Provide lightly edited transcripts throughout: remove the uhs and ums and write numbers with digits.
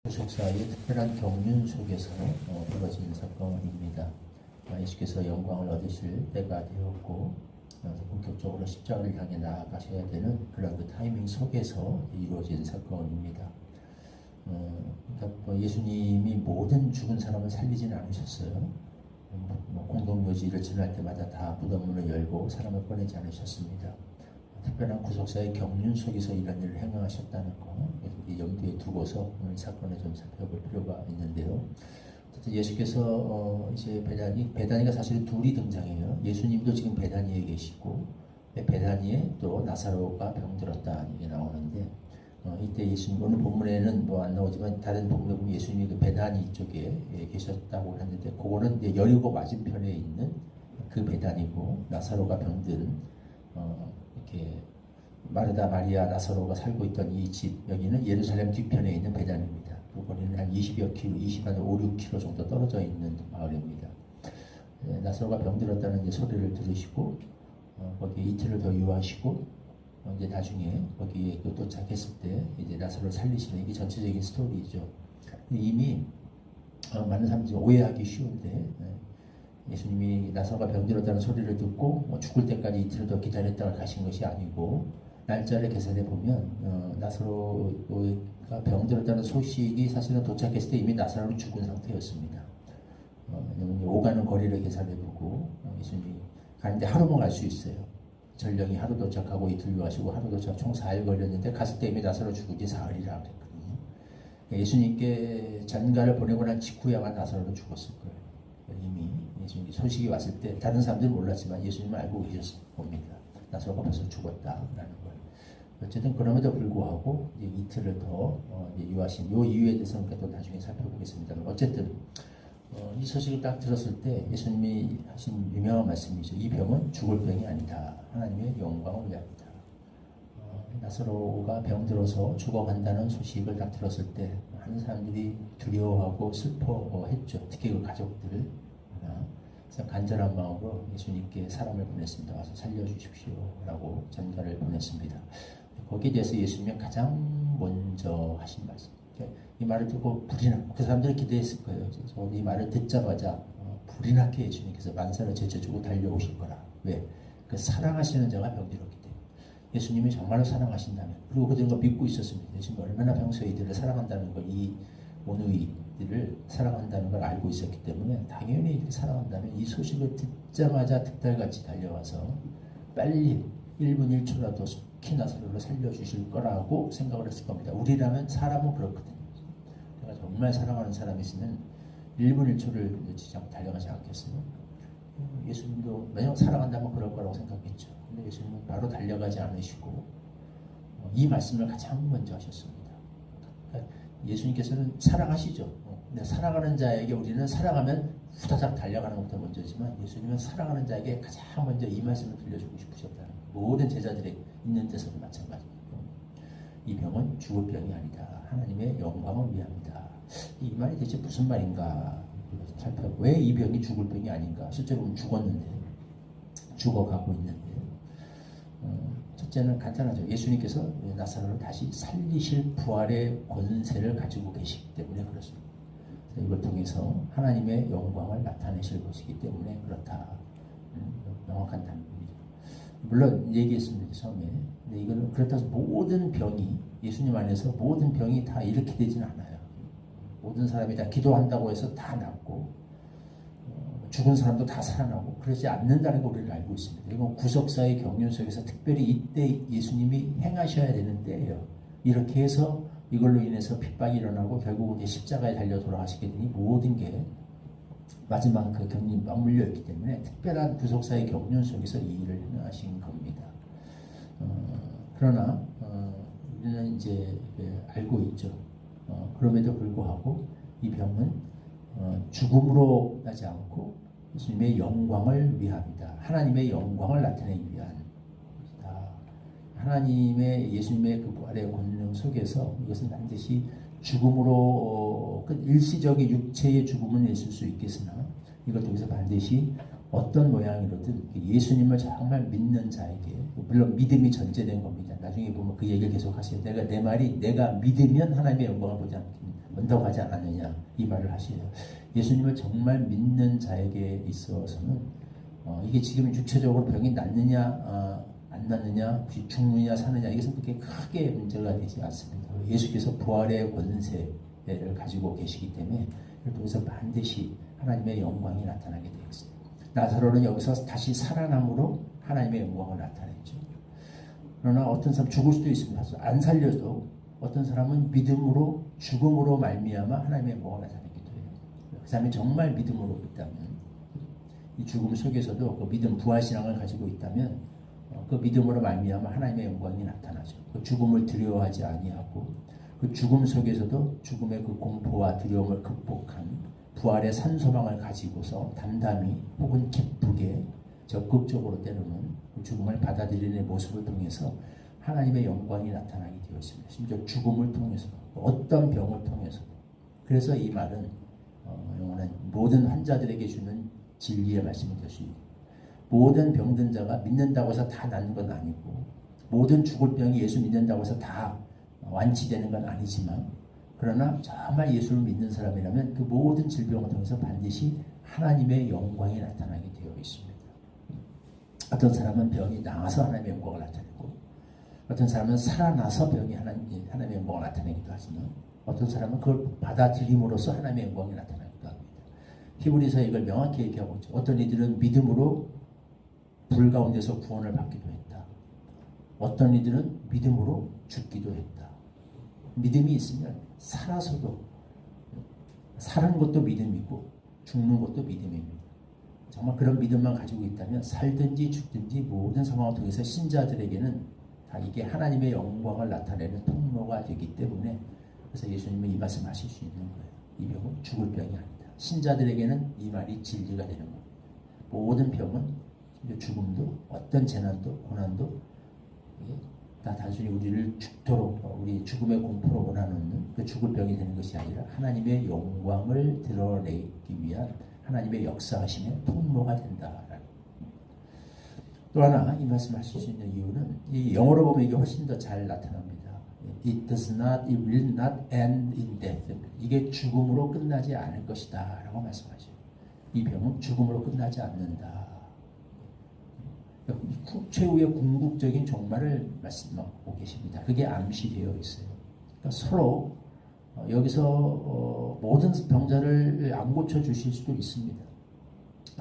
구속사의 특별한 경륜 속에서 벌어진 사건입니다. 예수께서 영광을 얻으실 때가 되었고 본격적으로 십자가를 향해 나아가셔야 되는 그런 그 타이밍 속에서 이루어진 사건입니다. 그러니까 예수님이 모든 죽은 사람을 살리지는 않으셨어요. 공동묘지를 지날 때마다 다 무덤문을 열고 사람을 꺼내지 않으셨습니다. 특별한 구속사의 경륜 속에서 이런 일을 행하셨다는 거 염두에 두고서 오늘 사건을 좀 살펴볼 필요가 있는데요. 예수께서 이제 베다니가 사실 둘이 등장해요. 예수님도 지금 베다니에 계시고 베다니에 또 나사로가 병들었다 이게 나오는데 이때 예수님 오늘 본문에는 뭐 안 나오지만 다른 본문에 보면 예수님이 그 베다니 쪽에 계셨다고 했는데 그거는 이제 여리고 맞은편에 있는 그 베다니고 나사로가 병든 이렇게 마르다 마리아 나사로가 살고 있던 이 집 여기는 예루살렘 뒤편에 있는 베다니입니다. 그 거리는 한 20여 킬로, 5, 6킬로 정도 떨어져 있는 마을입니다. 나사로가 병들었다는 이제 소리를 들으시고 거기에 이틀을 더 유하시고 이제 나중에 거기에 또 도착했을 때 이제 나사로를 살리시는 이게 전체적인 스토리죠. 이미 많은 사람들이 오해하기 쉬운데 예수님이 나사로가 병들었다는 소리를 듣고 죽을 때까지 이틀을 더 기다렸다가 가신 것이 아니고 날짜를 계산해 보면 나사로가 병들었다는 소식이 사실은 도착했을 때 이미 나사로는 죽은 상태였습니다. 오가는 거리를 계산해 보고 예수님이 가는데 하루만 갈 수 있어요. 전령이 하루 도착하고 이틀 유하시고 하루 도착 총 4일 걸렸는데 갔을 때 이미 나사로 죽은 지 사흘이라 그랬거든요. 예수님께 전가를 보내고 난 직후에 아마 나사로는 죽었을 거예요. 이미 예수님 소식이 왔을 때 다른 사람들은 몰랐지만 예수님은 알고 계셨을 겁니다. 나사로가 벌써 죽었다라는 걸. 어쨌든 그럼에도 불구하고 이제 이틀을 더 유하신 요 이유에 대해서는 또 나중에 살펴보겠습니다. 어쨌든 이 소식을 딱 들었을 때 예수님이 하신 유명한 말씀이죠. 이 병은 죽을 병이 아니다. 하나님의 영광을 위함이다. 나사로가 병들어서 죽어간다는 소식을 딱 들었을 때 많은 사람들이 두려워하고 슬퍼했죠. 특히 그 가족들. 그래서 간절한 마음으로 예수님께 사람을 보냈습니다. 와서 살려주십시오 라고 전가를 보냈습니다. 거기에 대해서 예수님이 가장 먼저 하신 말씀. 이 말을 듣고 불이 나고 그 사람들이 기대했을 거예요. 그래서 이 말을 듣자마자 불이 나게 예수님께서 만사를 제쳐주고 달려오실 거라. 왜? 그 사랑하시는 자가 병들었기 때문에. 예수님이 정말로 사랑하신다면 그리고 그들과 믿고 있었습니다. 예수님이 얼마나 평소에 이들을 사랑한다는 걸 이 오누이들을 사랑한다는 걸 알고 있었기 때문에 당연히 이렇게 사랑한다면 이 소식을 듣자마자 득달같이 달려와서 빨리 1분 1초라도 속히 나사로를 살려주실 거라고 생각을 했을 겁니다. 우리라면 사람은 그렇거든요. 내가 정말 사랑하는 사람이 있으면 1분 1초를 놓치지 않고 달려가지 않겠어요? 예수님도 만약 사랑한다면 그럴 거라고 생각했죠. 근데 예수님은 바로 달려가지 않으시고 이 말씀을 가장 먼저 하셨습니다. 그러니까 예수님께서는 사랑하시죠. 근데 사랑하는 자에게 우리는 사랑하면 후다닥 달려가는 것부터 먼저지만 예수님은 사랑하는 자에게 가장 먼저 이 말씀을 들려주고 싶으셨다는 모든 제자들이 있는 데서도 마찬가지입니다. 이 병은 죽을 병이 아니다. 하나님의 영광을 위함이다. 이 말이 대체 무슨 말인가 살펴보고 왜 이 병이 죽을 병이 아닌가. 실제로 죽었는데 죽어가고 있는데 첫째는 간단하죠. 예수님께서 나사로를 다시 살리실 부활의 권세를 가지고 계시기 때문에 그렇습니다. 이걸 통해서 하나님의 영광을 나타내실 것이기 때문에 그렇다. 명확한 답입니다. 물론 얘기했습니다. 처음에. 근데 이거는 그렇다고 해서 모든 병이 예수님 안에서 모든 병이 다 이렇게 되지는 않아요. 모든 사람이 다 기도한다고 해서 다 낫고 죽은 사람도 다 살아나고 그러지 않는다는 걸 우리는 알고 있습니다. 이건 구속사의 경륜 속에서 특별히 이때 예수님이 행하셔야 되는 때예요. 이렇게 해서 이걸로 인해서 핍박이 일어나고 결국은 이제 십자가에 달려 돌아가시게 되니 모든 게 마지막 그 경륜이 맞물려 있기 때문에 특별한 구속사의 경륜 속에서 이 일을 행하신 겁니다. 그러나 우리는 이제 알고 있죠. 그럼에도 불구하고 이 병은 죽음으로 나지 않고 예수님의 영광을 위함이다. 하나님의 영광을 나타내기 위한 것이다. 하나님의 예수님의 그 부활의 권능 속에서 이것은 반드시 죽음으로 그 일시적인 육체의 죽음은 있을 수 있겠으나 이걸 통해서 반드시 어떤 모양이로든 예수님을 정말 믿는 자에게, 물론 믿음이 전제된 겁니다. 나중에 보면 그 얘기를 계속 하세요. 내 말이 내가 믿으면 하나님의 영광을 보지 않는다고 하지 않느냐, 이 말을 하시요. 예수님을 정말 믿는 자에게 있어서는 이게 지금 육체적으로 병이 낫느냐 안 낫느냐, 죽느냐 사느냐, 이것은 그렇게 크게 문제가 되지 않습니다. 예수께서 부활의 권세를 가지고 계시기 때문에 이를 통해서 반드시 하나님의 영광이 나타나게 되어 있습니다. 나사로는 여기서 다시 살아남으로 하나님의 영광을 나타냈죠. 그러나 어떤 사람 죽을 수도 있습니다. 안 살려도 어떤 사람은 믿음으로, 죽음으로 말미암아 하나님의 영광을 나타내기도 해요. 그 사람이 정말 믿음으로 있다면, 이 죽음 속에서도 그 믿음, 부활신앙을 가지고 있다면 그 믿음으로 말미암아 하나님의 영광이 나타나죠. 그 죽음을 두려워하지 아니하고 그 죽음 속에서도 죽음의 그 공포와 두려움을 극복한 부활의 산소망을 가지고서 담담히 혹은 기쁘게 적극적으로 때로는 그 죽음을 받아들이는 모습을 통해서 하나님의 영광이 나타나게 되어 있습니다. 심지어 죽음을 통해서, 어떤 병을 통해서. 그래서 이 말은 영원한 모든 환자들에게 주는 진리의 말씀이 될 수 있고, 모든 병든 자가 믿는다고 해서 다 낫는 건 아니고, 모든 죽을 병이 예수 믿는다고 해서 다 완치되는 건 아니지만, 그러나 정말 예수를 믿는 사람이라면 그 모든 질병을 통해서 반드시 하나님의 영광이 나타나게 되어 있습니다. 어떤 사람은 병이 나아서 하나님의 영광을 나타내고, 어떤 사람은 살아나서 병이 하나님의 영광을 나타내기도 하지만, 어떤 사람은 그걸 받아들임으로써 하나님의 영광이 나타나기도 합니다. 히브리서 이걸 명확히 얘기하고 있죠. 어떤 이들은 믿음으로 불 가운데서 구원을 받기도 했다. 어떤 이들은 믿음으로 죽기도 했다. 믿음이 있으면 살아서도, 사는 것도 믿음이고 죽는 것도 믿음입니다. 정말 그런 믿음만 가지고 있다면 살든지 죽든지 모든 상황을 통해서 신자들에게는 다 이게 하나님의 영광을 나타내는 통로가 되기 때문에, 그래서 예수님은 이 말씀 하실 수 있는 거예요. 이 병은 죽을 병이 아니다. 신자들에게는 이 말이 진리가 되는 겁니다. 모든 병은, 죽음도, 어떤 재난도, 고난도 다 단순히 우리를 죽도록, 우리 죽음의 공포로 몰아넣는 그 죽을 병이 되는 것이 아니라 하나님의 영광을 드러내기 위한 하나님의 역사하심의 통로가 된다. 또 하나 이 말씀하실 수 있는 이유는, 이 영어로 보면 이게 훨씬 더 잘 나타납니다. It will not end in death. 이게 죽음으로 끝나지 않을 것이다 라고 말씀하죠. 이 병은 죽음으로 끝나지 않는다. 최후의 궁극적인 종말을 말씀하고 계십니다. 그게 암시되어 있어요. 그러니까 서로 여기서 모든 병자를 안 고쳐주실 수도 있습니다.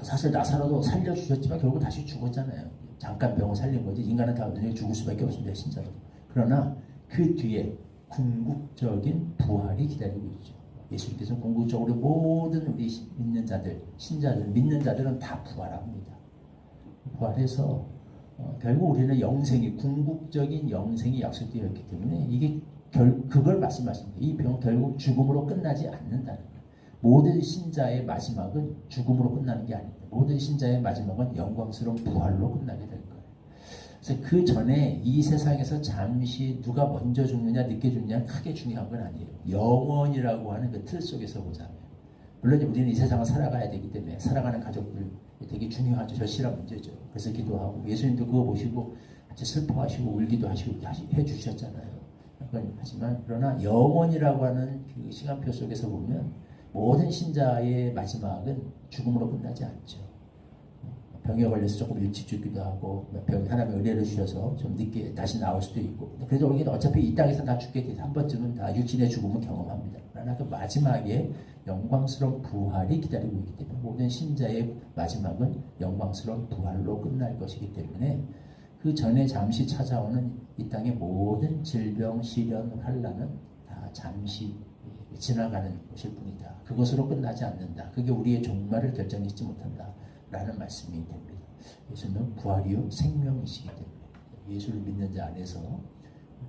사실 나사로도 살려주셨지만 결국 다시 죽었잖아요. 잠깐 병을 살린 거지. 인간은 다 언젠가 죽을 수밖에 없습니다. 신자로. 그러나 그 뒤에 궁극적인 부활이 기다리고 있죠. 예수님께서 궁극적으로 모든 우리 믿는 자들, 신자들, 믿는 자들은 다 부활합니다. 부활해서 결국 우리는 영생이, 궁극적인 영생이 약속되어 있기 때문에 이게 그걸 말씀하십니다. 이 병 결국 죽음으로 끝나지 않는다는 거예요. 모든 신자의 마지막은 죽음으로 끝나는 게 아닙니다. 모든 신자의 마지막은 영광스러운 부활로 끝나게 될 거예요. 그래서 그 전에 이 세상에서 잠시 누가 먼저 죽느냐 늦게 죽느냐 크게 중요한 건 아니에요. 영원이라고 하는 그 틀 속에서 보자면, 물론 우리는 이 세상을 살아가야 되기 때문에 살아가는 가족들 되게 중요하죠. 절실한 문제죠. 그래서 기도하고, 예수님도 그거 보시고 같이 슬퍼하시고 울기도 하시고 해주셨잖아요. 하지만 그러나 영원이라고 하는 그 시간표 속에서 보면 모든 신자의 마지막은 죽음으로 끝나지 않죠. 병에 걸려서 조금 일찍 죽기도 하고, 하나님의 은혜를 주셔서 좀 늦게 다시 나올 수도 있고, 그래도 우리는 어차피 이 땅에서 다 죽게 돼서 한 번쯤은 다 육신의 죽음을 경험합니다. 그러나 그 마지막에 영광스러운 부활이 기다리고 있기 때문에 모든 신자의 마지막은 영광스러운 부활로 끝날 것이기 때문에, 그 전에 잠시 찾아오는 이 땅의 모든 질병, 시련, 환난은 다 잠시 지나가는 것일 뿐이다. 그것으로 끝나지 않는다. 그게 우리의 종말을 결정짓지 못한다 라는 말씀이 됩니다. 예수는 부활이요 생명이시기 때문에 예수를 믿는 자 안에서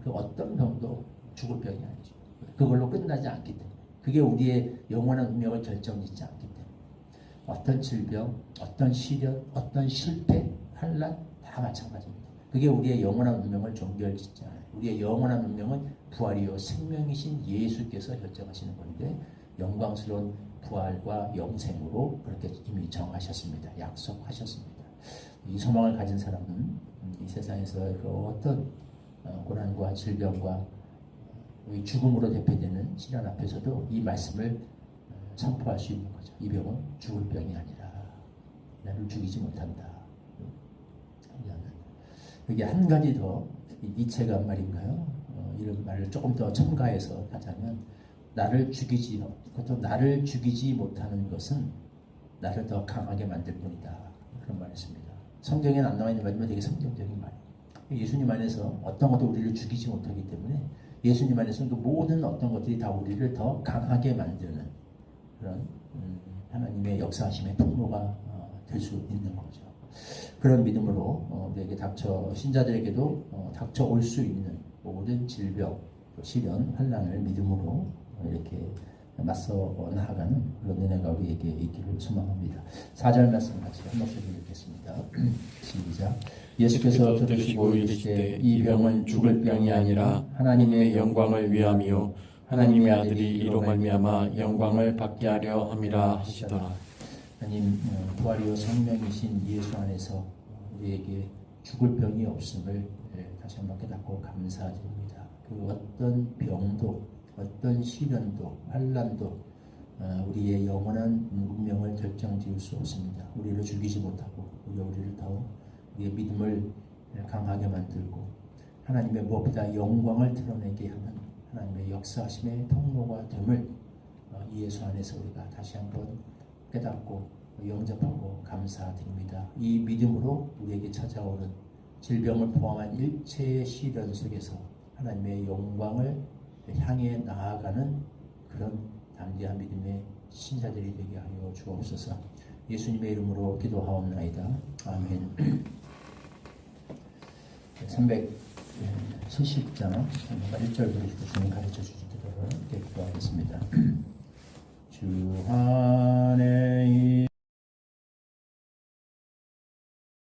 그 어떤 병도 죽을 병이 아니죠. 그걸로 끝나지 않기 때문에, 그게 우리의 영원한 운명을 결정짓지 않기 때문에 어떤 질병, 어떤 시련, 어떤 실패, 환난 다 마찬가지입니다. 그게 우리의 영원한 운명을 종결짓잖아요. 우리의 영원한 운명은 부활이요 생명이신 예수께서 결정하시는 건데 영광스러운 부활과 영생으로 그렇게 이미 정하셨습니다. 약속하셨습니다. 이 소망을 가진 사람은 이 세상에서 그 어떤 고난과 질병과 죽음으로 대표되는 시련 앞에서도 이 말씀을 선포할 수 있는 거죠. 이 병은 죽을 병이 아니라 나를 죽이지 못한다. 여기 한 가지 더 니체가 한 말인가요? 이런 말을 조금 더 첨가해서 하자면 나를 죽이지 못하는 것은 나를 더 강하게 만들 뿐이다. 그런 말이었습니다. 성경에는 안 나와 있는 말이지만 되게 성경적인 말이에요. 예수님 안에서 어떤 것도 우리를 죽이지 못하기 때문에 예수님 안에서 그 모든 어떤 것들이 다 우리를 더 강하게 만드는 그런 하나님의 역사하심의 통로가 될 수 있는 거죠. 그런 믿음으로 우리에게 신자들에게도 닥쳐올 수 있는 모든 질병, 시련, 환난을 믿음으로 이렇게 맞서 나아가는 그런 은혜가 우리에게 있기를 소망합니다. 4절 말씀 같이 한 목소리 읽겠습니다. 시작. 예수께서 들으시고 이르시되 이 병은 죽을 병이 아니라 하나님의 영광을 위함이요 하나님의 아들이 이로 말미암아 영광을 받게 하려 함이라 하시더라. 하나님 부활이요 생명이신 예수 안에서 우리에게 죽을 병이 없음을 다시 한번 깨닫고 감사드립니다. 그 어떤 병도 어떤 시련도 환난도 우리의 영원한 운명을 결정지을 수 없습니다. 우리를 죽이지 못하고 우리를 더 우리의 믿음을 강하게 만들고 하나님의 무엇보다 영광을 드러내게 하는 하나님의 역사하심의 통로가 됨을 이 예수 안에서 우리가 다시 한번 깨닫고 영접하고 감사드립니다. 이 믿음으로 우리에게 찾아오는 질병을 포함한 일체의 시련 속에서 하나님의 영광을 향해 나아가는 그런 담대한 믿음의 신자들이 되게 하여 주옵소서. 예수님의 이름으로 기도하옵나이다. 아멘. 370장 1절부터 주님 가르쳐 주신 기도를 기도하겠습니다. 주